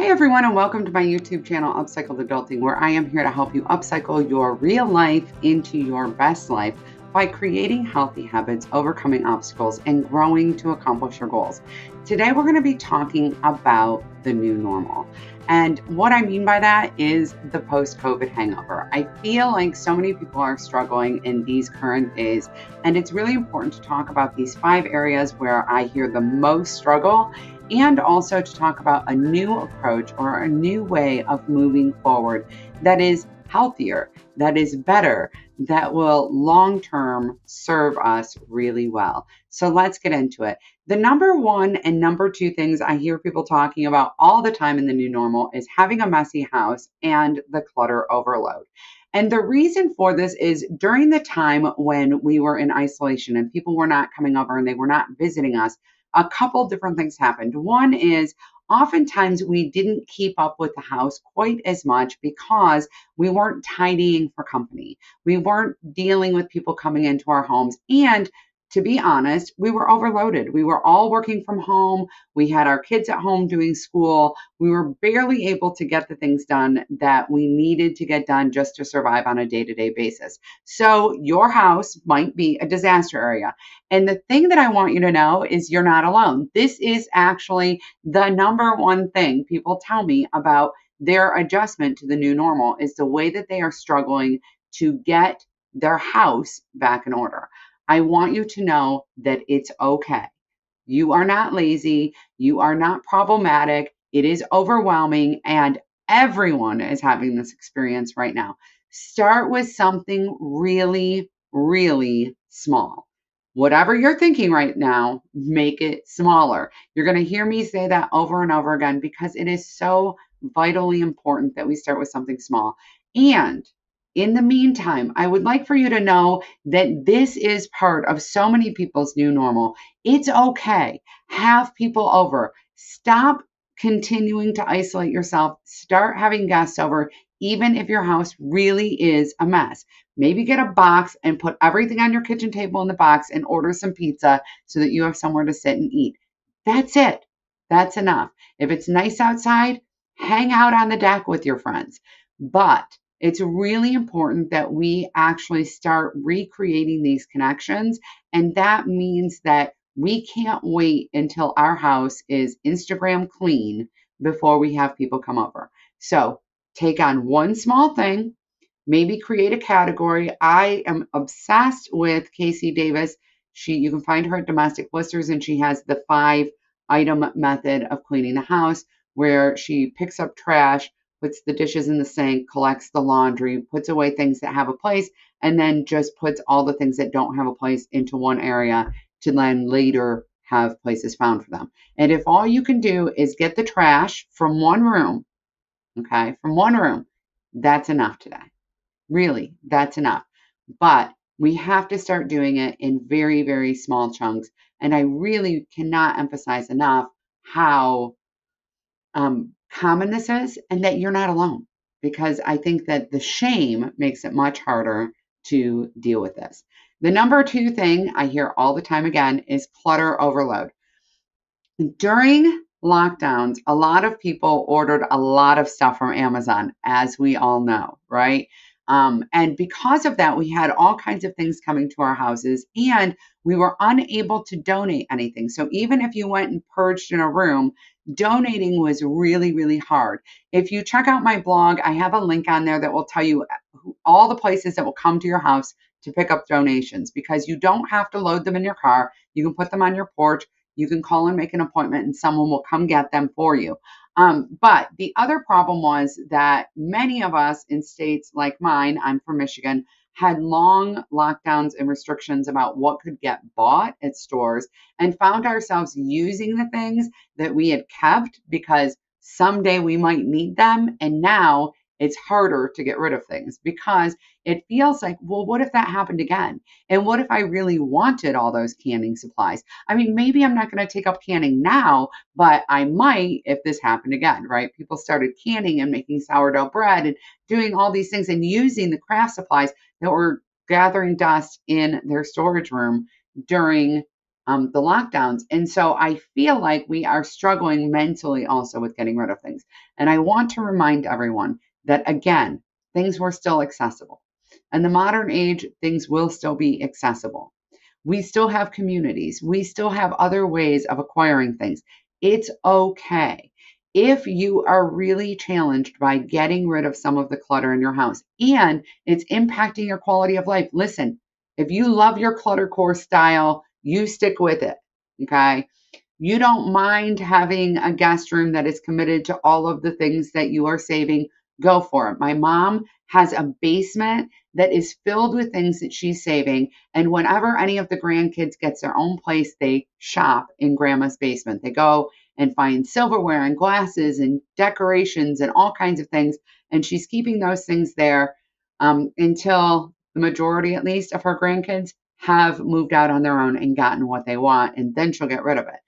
Hey everyone, and welcome to my YouTube channel, Upcycled Adulting, where I am here to help you upcycle your real life into your best life by creating healthy habits, overcoming obstacles, and growing to accomplish your goals. Today, we're going to be talking about the new normal. And what I mean by that is the post-COVID hangover. I feel like so many people are struggling in these current days, and it's really important to talk about these 5 areas where I hear the most struggle, and also to talk about a new approach or a new way of moving forward that is healthier, that is better, that will long term serve us really well. So let's get into it. The number one and number two things I hear people talking about all the time in the new normal is having a messy house and the clutter overload. And the reason for this is during the time when we were in isolation and people were not coming over and they were not visiting us, a couple different things happened. One is oftentimes we didn't keep up with the house quite as much because we weren't tidying for company. We weren't dealing with people coming into our homes. And to be honest, we were overloaded. We were all working from home. We had our kids at home doing school. We were barely able to get the things done that we needed to get done just to survive on a day-to-day basis. So your house might be a disaster area. And the thing that I want you to know is you're not alone. This is actually the number one thing people tell me about their adjustment to the new normal is the way that they are struggling to get their house back in order. I want you to know that it's okay. You are not lazy. You are not problematic. It is overwhelming, and everyone is having this experience right now. Start with something really, really small. Whatever you're thinking right now, make it smaller. You're going to hear me say that over and over again because it is so vitally important that we start with something small. And in the meantime, I would like for you to know that this is part of so many people's new normal. It's okay. Have people over. Stop continuing to isolate yourself. Start having guests over, even if your house really is a mess. Maybe get a box and put everything on your kitchen table in the box and order some pizza so that you have somewhere to sit and eat. That's it. That's enough. If it's nice outside, hang out on the deck with your friends. But it's really important that we actually start recreating these connections. And that means that we can't wait until our house is Instagram clean before we have people come over. So take on one small thing, maybe create a category. I am obsessed with Casey Davis. You can find her at Domestic Blisters, and she has the 5-item method of cleaning the house where she picks up trash, puts the dishes in the sink, collects the laundry, puts away things that have a place, and then just puts all the things that don't have a place into one area to then later have places found for them. And if all you can do is get the trash from one room, okay, from one room, that's enough today. Really, that's enough. But we have to start doing it in very, very small chunks. And I really cannot emphasize enough how common this is and that you're not alone, because I think that the shame makes it much harder to deal with this. The number two thing I hear all the time again is clutter overload. During lockdowns, a lot of people ordered a lot of stuff from Amazon, as we all know, right? And because of that, we had all kinds of things coming to our houses and we were unable to donate anything. So even if you went and purged in a room, donating was really, really hard. If you check out my blog, I have a link on there that will tell you all the places that will come to your house to pick up donations, because you don't have to load them in your car. You can put them on your porch. You can call and make an appointment and someone will come get them for you. But the other problem was that many of us in states like mine, I'm from Michigan, had long lockdowns and restrictions about what could get bought at stores, and found ourselves using the things that we had kept because someday we might need them. And now it's harder to get rid of things because it feels like, well, what if that happened again? And what if I really wanted all those canning supplies? I mean, maybe I'm not going to take up canning now, but I might if this happened again, right? People started canning and making sourdough bread and doing all these things and using the craft supplies that were gathering dust in their storage room during the lockdowns. And so I feel like we are struggling mentally also with getting rid of things. And I want to remind everyone that, again, things were still accessible. In the modern age, things will still be accessible. We still have communities. We still have other ways of acquiring things. It's okay. If you are really challenged by getting rid of some of the clutter in your house and it's impacting your quality of life, listen, if you love your clutter core style, you stick with it. Okay. You don't mind having a guest room that is committed to all of the things that you are saving, go for it. My mom has a basement that is filled with things that she's saving. And whenever any of the grandkids gets their own place, they shop in grandma's basement. They go and find silverware and glasses and decorations and all kinds of things. And she's keeping those things there until the majority, at least, of her grandkids have moved out on their own and gotten what they want. And then she'll get rid of it.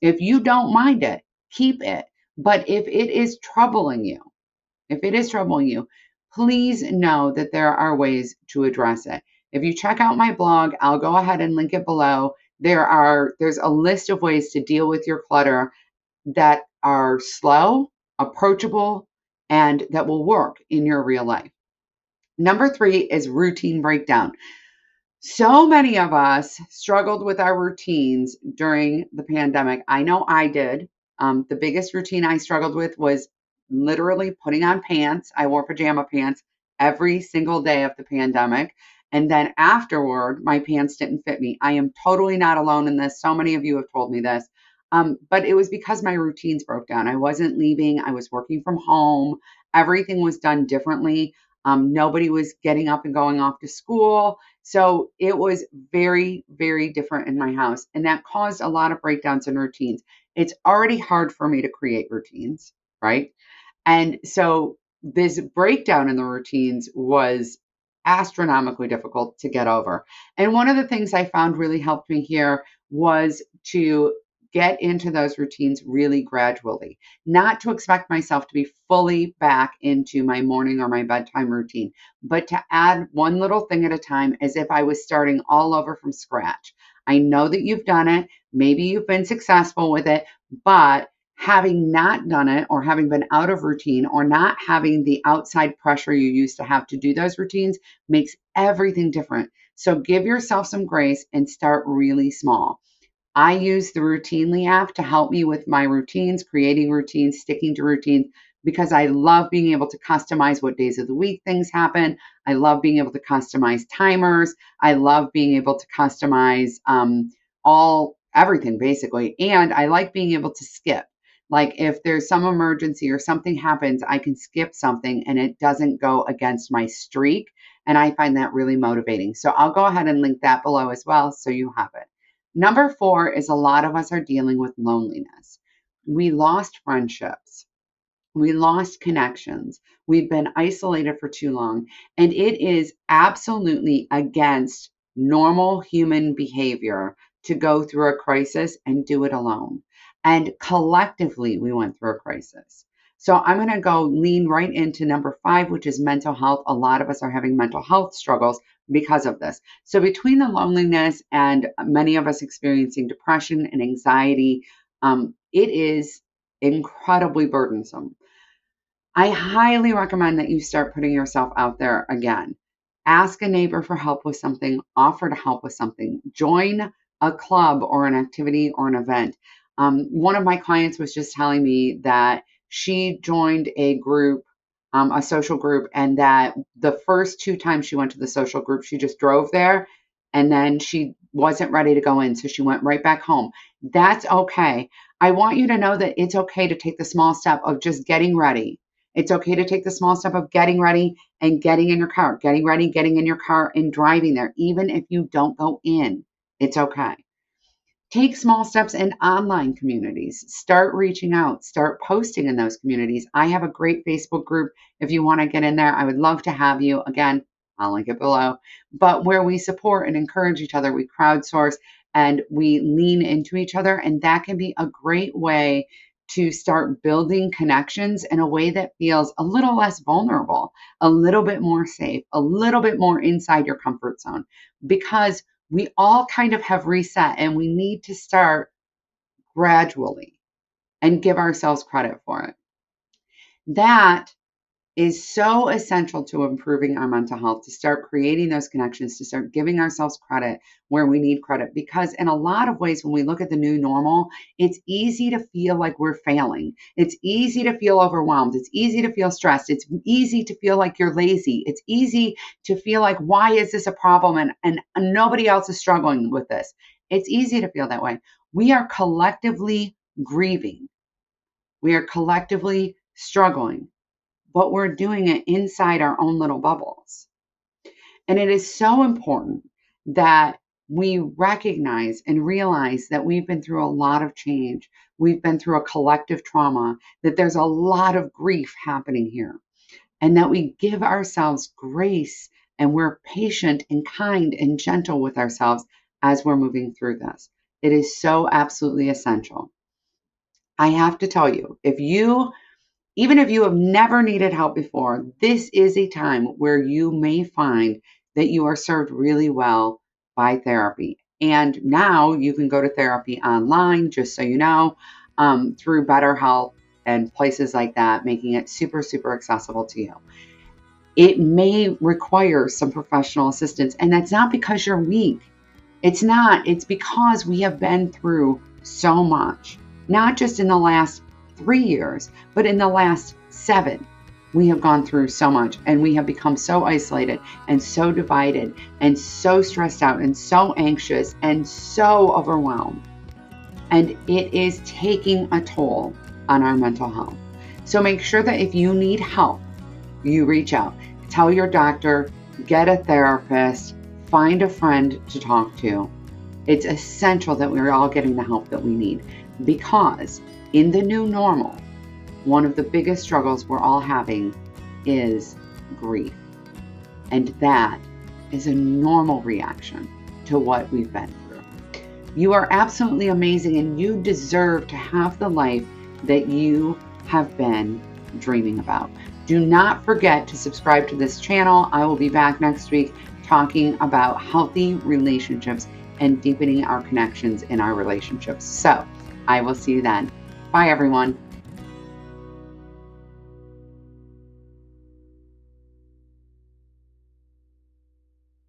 If you don't mind it, keep it. But if it is troubling you, please know that there are ways to address it. If you check out my blog, I'll go ahead and link it below. There's a list of ways to deal with your clutter that are slow, approachable, and that will work in your real life. Number 3 is routine breakdown. So many of us struggled with our routines during the pandemic. I know I did. The biggest routine I struggled with was literally putting on pants. I wore pajama pants every single day of the pandemic. And then afterward, my pants didn't fit me. I am totally not alone in this. So many of you have told me this. But it was because my routines broke down. I wasn't leaving, I was working from home. Everything was done differently. Nobody was getting up and going off to school. So it was very, very different in my house. And that caused a lot of breakdowns in routines. It's already hard for me to create routines, right? And so this breakdown in the routines was astronomically difficult to get over. And one of the things I found really helped me here was to get into those routines really gradually, not to expect myself to be fully back into my morning or my bedtime routine, but to add one little thing at a time as if I was starting all over from scratch. I know that you've done it. Maybe you've been successful with it, but having not done it or having been out of routine or not having the outside pressure you used to have to do those routines makes everything different. So give yourself some grace and start really small. I use the Routinely app to help me with my routines, creating routines, sticking to routines, because I love being able to customize what days of the week things happen. I love being able to customize timers. I love being able to customize everything basically. And I like being able to skip. Like if there's some emergency or something happens, I can skip something and it doesn't go against my streak. And I find that really motivating. So I'll go ahead and link that below as well so you have it. Number 4 is a lot of us are dealing with loneliness. We lost friendships. We lost connections. We've been isolated for too long. And it is absolutely against normal human behavior to go through a crisis and do it alone. And collectively, we went through a crisis. So I'm going to go lean right into number 5, which is mental health. A lot of us are having mental health struggles because of this. So between the loneliness and many of us experiencing depression and anxiety, it is incredibly burdensome. I highly recommend that you start putting yourself out there again. Ask a neighbor for help with something, offer to help with something, join a club or an activity or an event. One of my clients was just telling me that she joined a social group, and that the first 2 times she went to the social group, she just drove there and then she wasn't ready to go in. So she went right back home. That's okay. I want you to know that it's okay to take the small step of just getting ready. It's okay to take the small step of getting ready and getting in your car, getting ready, getting in your car and driving there, even if you don't go in. It's okay. Take small steps in online communities. Start reaching out, start posting in those communities. I have a great Facebook group. If you want to get in there, I would love to have you. Again, I'll link it below. But where we support and encourage each other, we crowdsource and we lean into each other. And that can be a great way to start building connections in a way that feels a little less vulnerable, a little bit more safe, a little bit more inside your comfort zone. Because We all kind of have reset, and we need to start gradually and give ourselves credit for it. That is so essential to improving our mental health, to start creating those connections, to start giving ourselves credit where we need credit. Because in a lot of ways, when we look at the new normal, it's easy to feel like we're failing. It's easy to feel overwhelmed. It's easy to feel stressed. It's easy to feel like you're lazy. It's easy to feel like, why is this a problem? And nobody else is struggling with this. It's easy to feel that way. We are collectively grieving. We are collectively struggling, but we're doing it inside our own little bubbles. And it is so important that we recognize and realize that we've been through a lot of change. We've been through a collective trauma, that there's a lot of grief happening here, and that we give ourselves grace and we're patient and kind and gentle with ourselves as we're moving through this. It is so absolutely essential. I have to tell you, even if you have never needed help before, this is a time where you may find that you are served really well by therapy. And now you can go to therapy online, just so you know, through BetterHelp and places like that, making it super, super accessible to you. It may require some professional assistance, and that's not because you're weak. It's not. It's because we have been through so much, not just in the last 3 years, but in the last 7. We have gone through so much, and we have become so isolated and so divided and so stressed out and so anxious and so overwhelmed. And it is taking a toll on our mental health. So make sure that if you need help, you reach out. Tell your doctor, get a therapist, find a friend to talk to. It's essential that we're all getting the help that we need, because in the new normal, one of the biggest struggles we're all having is grief. And that is a normal reaction to what we've been through. You are absolutely amazing, and you deserve to have the life that you have been dreaming about. Do not forget to subscribe to this channel. I will be back next week talking about healthy relationships and deepening our connections in our relationships. So I will see you then. Bye, everyone.